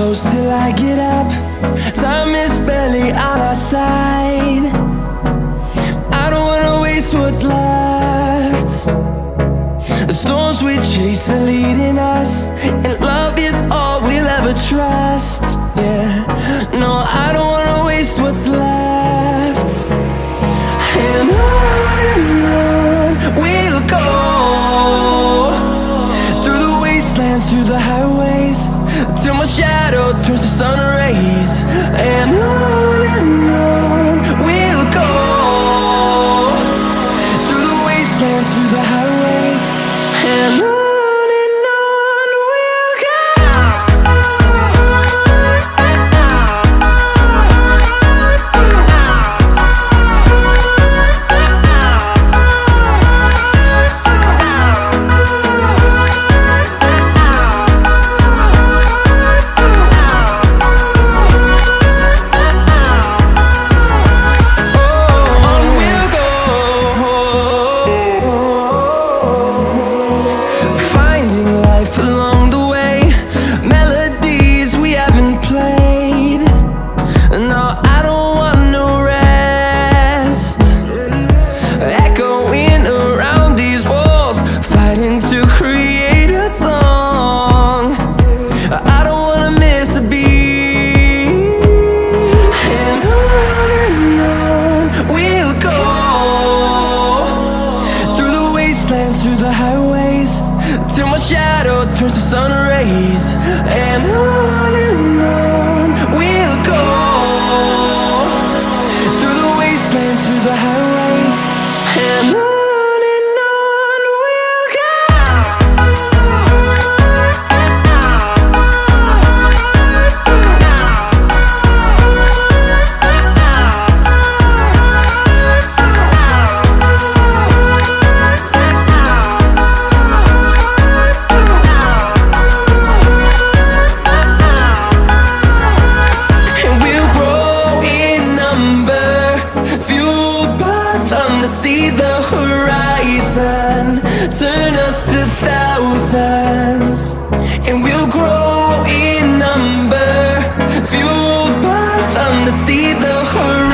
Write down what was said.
close till I get up. Time is barely on our side. I don't wanna waste what's left. The storms we chase are leading us, and love is all we'll ever trust. Yeah, no, I don't wanna waste what's left. And on we'll go, through the wastelands, through the highways, till my shadow turns to sun rays. And on we'll go, through the wastelands, through the highways, and on we'll go. Along the way, melodies we haven't played. No, I don't want no rest. Echoing around these walls, fighting to create a song. I don't wanna miss a beat. And on we'll go, through the wastelands, through the highways, till my shadow turns to sun rays. And on we'll go, through the wastelands, through the highways, and on we'll go. See the horizon turn us to thousands, and we'll grow in number, fueled by them to see the horizon.